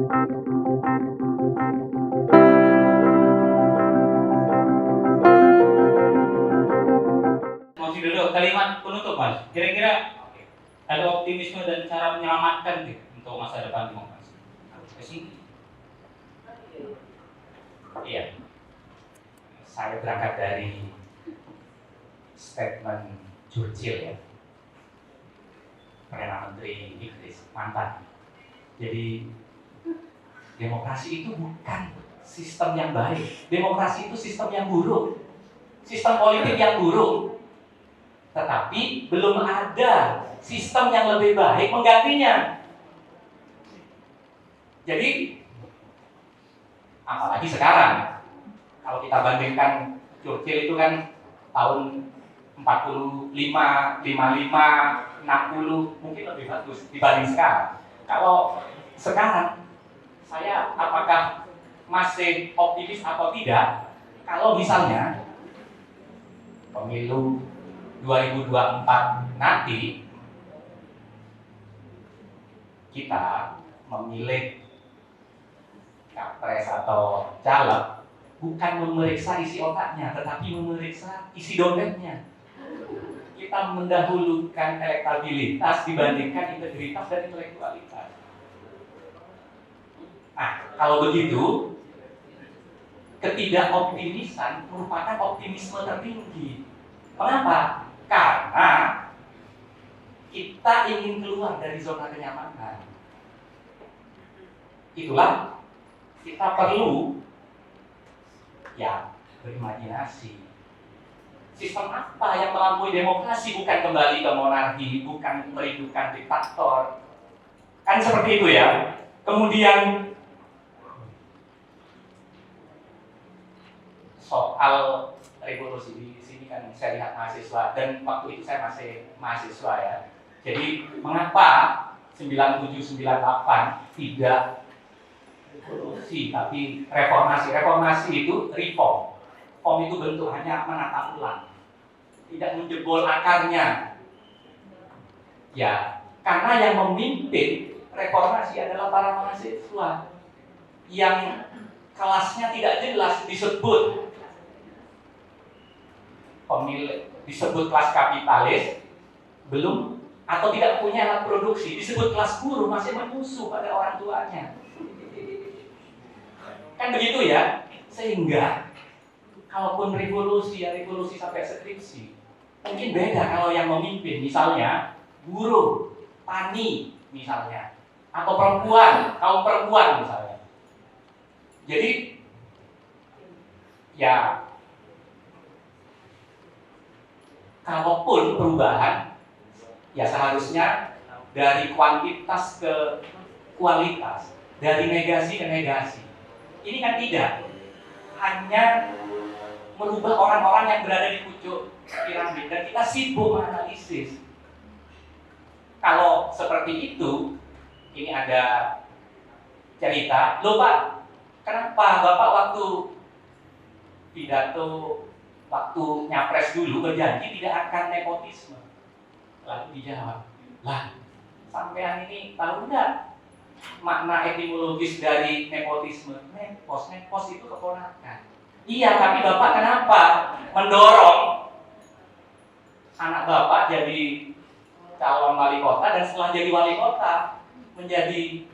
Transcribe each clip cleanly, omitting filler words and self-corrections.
Masih dulu kalimat penutup Mas. Kira-kira ada optimisme dan cara menyelamatkan untuk masa depan demokrasi. Ke sini. Iya. Saya berangkat dari statement Churchill ya, Perdana Menteri Inggris mantan. Jadi demokrasi itu bukan sistem yang baik. Demokrasi itu sistem yang buruk. Sistem politik yang buruk. Tetapi belum ada sistem yang lebih baik menggantinya. Jadi apalagi sekarang, kalau kita bandingkan Churchill itu kan tahun 45, 55, 60 mungkin lebih bagus dibanding sekarang. Kalau sekarang saya apakah masih optimis atau tidak kalau misalnya pemilu 2024 nanti kita memilih capres atau caleg bukan memeriksa isi otaknya, tetapi memeriksa isi dompetnya. Kita mendahulukan elektabilitas dibandingkan integritas dan intelektualitas. Nah, kalau begitu, ketidakoptimisan merupakan optimisme tertinggi. Kenapa? Karena kita ingin keluar dari zona kenyamanan. Itulah kita perlu ya berimajinasi. Sistem apa yang melampaui demokrasi? Bukan kembali ke monarki, bukan merindukan diktator. Kan seperti itu ya. Kemudian soal revolusi di sini kan saya lihat mahasiswa, dan waktu itu saya masih mahasiswa ya. Jadi mengapa 97, 98 tidak revolusi tapi reformasi? Reformasi itu reform. Reform itu bentuk hanya menata ulang, tidak menjebol akarnya. Ya, karena yang memimpin reformasi adalah para mahasiswa yang kelasnya tidak jelas, disebut pemilik, disebut kelas kapitalis, belum atau tidak punya alat produksi, disebut kelas buruh, masih menyusu pada orang tuanya. Kan begitu ya? Sehingga kalaupun revolusi, ya revolusi sampai skripsi, mungkin beda kalau yang memimpin misalnya buruh, tani misalnya, atau perempuan, kaum perempuan misalnya. Jadi ya kalaupun perubahan, ya seharusnya dari kuantitas ke kualitas, dari negasi ke negasi. Ini kan tidak, hanya merubah orang-orang yang berada di pucuk piramid, dan kita sibuk menganalisis. Kalau seperti itu, ini ada cerita, loh Pak, kenapa Bapak waktu pidato, waktu nyapres dulu berjanji tidak akan nepotisme? Lalu dijawab, lah sampean ini tahu nggak makna etimologis dari nepotisme? Nepos itu keponakan. Iya, tapi Bapak kenapa mendorong anak Bapak jadi calon wali kota, dan setelah jadi wali kota menjadi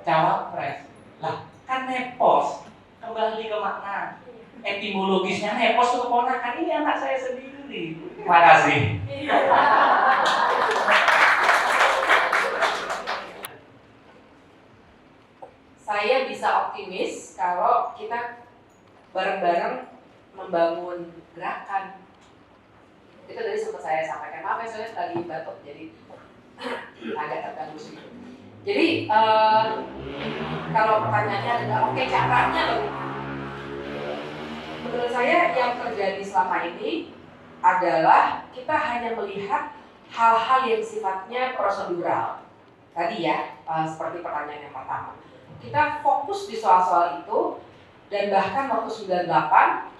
cawapres? Lah, kan nepos. Kembali ke makna etimologisnya, nepos itu keponakan. Ini anak saya sendiri. Terima kasih. Saya bisa optimis kalau kita bareng-bareng membangun gerakan. Itu tadi sempat saya sampaikan. Maaf ya, saya lagi batuk jadi agak terganggu sedikit. Jadi kalau pertanyaannya adalah oke, caranya bagaimana? Menurut saya yang terjadi selama ini adalah kita hanya melihat hal-hal yang sifatnya prosedural. Tadi ya, seperti pertanyaan yang pertama. Kita fokus di soal-soal itu, dan bahkan waktu 98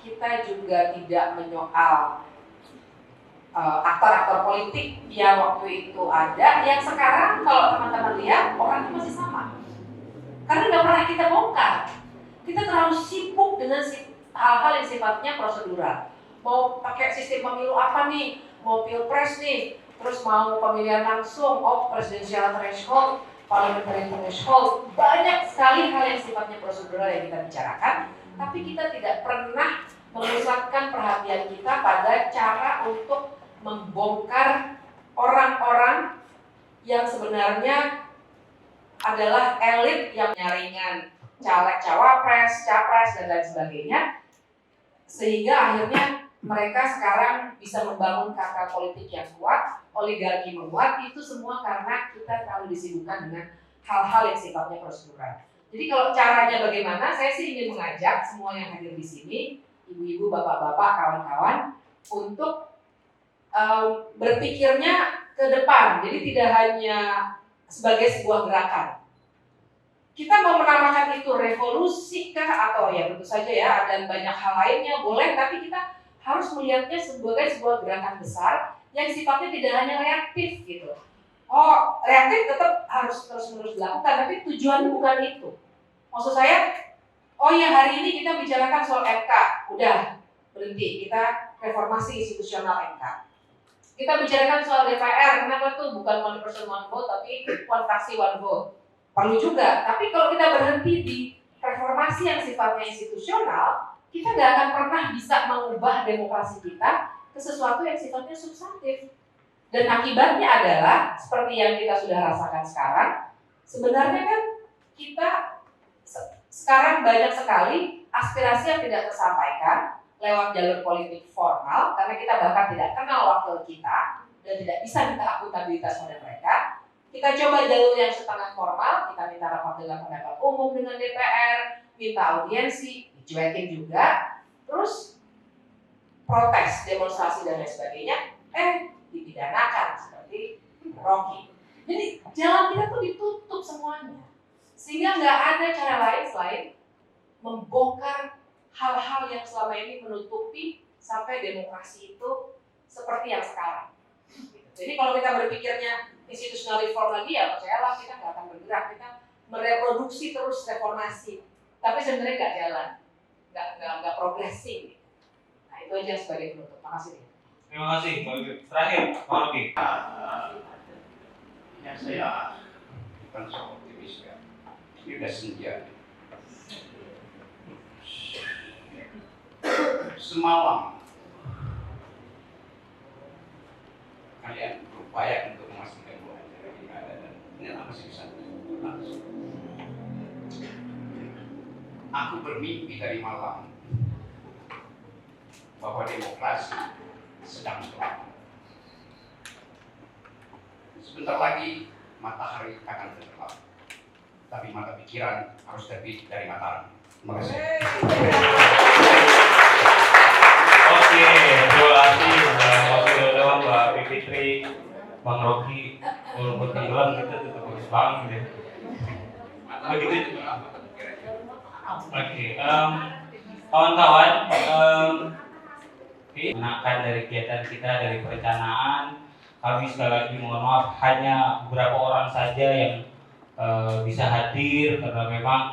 kita juga tidak menyoal aktor-aktor politik yang waktu itu ada, yang sekarang kalau teman-teman lihat orangnya masih sama. Karena mari kita bongkar. Kita terlalu sibuk dengan hal-hal yang sifatnya prosedural. Mau pakai sistem pemilu apa nih? Mau pilpres nih, terus mau pemilihan langsung, presidensial threshold, parliamentary threshold, banyak sekali hal yang sifatnya prosedural yang kita bicarakan, tapi kita tidak pernah memusatkan perhatian kita pada cara untuk membongkar orang-orang yang sebenarnya adalah elit yang nyaringan caleg cawapres, capres, dan lain sebagainya, sehingga akhirnya mereka sekarang bisa membangun kakak politik yang kuat, oligarki menguat, itu semua karena kita terlalu disibukkan dengan hal-hal yang sifatnya prosedural. Jadi kalau caranya bagaimana, saya sih ingin mengajak semua yang hadir di sini, ibu-ibu, bapak-bapak, kawan-kawan, untuk berpikirnya ke depan. Jadi tidak hanya sebagai sebuah gerakan. Kita mau menamakan itu revolusi kah atau ya tentu saja ya, dan banyak hal lainnya boleh, tapi kita harus melihatnya sebagai sebuah gerakan besar yang sifatnya tidak hanya reaktif gitu. Reaktif tetap harus terus-menerus dilakukan, tapi tujuannya bukan itu. Maksud saya, hari ini kita bicarakan soal MK, udah berhenti, kita reformasi institusional MK. Kita bicarakan soal DPR, kenapa tuh bukan one person one vote, tapi one fraksi one vote. Perlu juga, tapi kalau kita berhenti di reformasi yang sifatnya institusional, kita nggak akan pernah bisa mengubah demokrasi kita ke sesuatu yang sifatnya substantif. Dan akibatnya adalah, seperti yang kita sudah rasakan sekarang, sebenarnya kan kita sekarang banyak sekali aspirasi yang tidak tersampaikan lewat jalur politik formal, karena kita bahkan tidak kenal wakil kita, dan tidak bisa minta akuntabilitas pada mereka. Kita coba jalur yang setengah formal, kita minta rapat dengar pendapat umum dengan DPR, minta audiensi, dicuekin juga, terus protes, demonstrasi dan lain sebagainya, dipidanakan seperti Rocky. Jadi jalan kita tuh ditutup semuanya, sehingga nggak ada cara lain selain membongkar hal-hal yang selama ini menutupi sampai demokrasi itu seperti yang sekarang. Jadi kalau kita berpikirnya institutional reform lagi, ya percayalah kita nggak akan bergerak, kita mereproduksi terus reformasi, tapi sebenarnya nggak jalan, nggak progresif. Nah itu aja sebagai penutup. Makasih. Terima kasih. Terakhir, Pak Rocky. Ya saya bukan so optimis ya. Ini udah senja. Semalam kalian berupaya untuk memastikan bahwa acara ini ada dan ternyata masih bisa berlangsung. Aku bermimpi dari malam bahwa demokrasi sedang berlaku. Sebentar lagi matahari akan tenggelam, tapi mata pikiran harus terbit dari matahari. Terima kasih. Oke, terima kasih Pak Widodo, Mbak Fitri, Bang Rocky. Walaupun tenggelam kita tetap harus bangun deh. Begitu. Oke, kawan-kawan, menakan dari kegiatan kita, dari perencanaan. Kami sekali lagi mohon maaf, hanya beberapa orang saja yang bisa hadir karena memang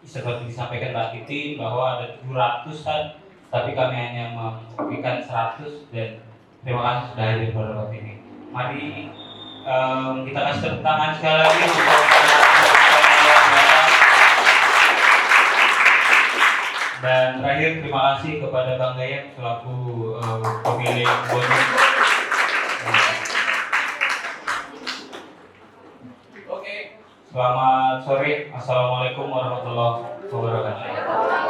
seperti disampaikan Mbak Titi bahwa ada 700-an, tapi kami hanya memberikan 100, dan terima kasih sudah hadir pada waktu ini. Mari kita kasih tepuk tangan sekali lagi untuk dan terakhir terima kasih kepada Bang Gayat selaku pemilik bonus. Selamat sore, assalamualaikum warahmatullahi wabarakatuh.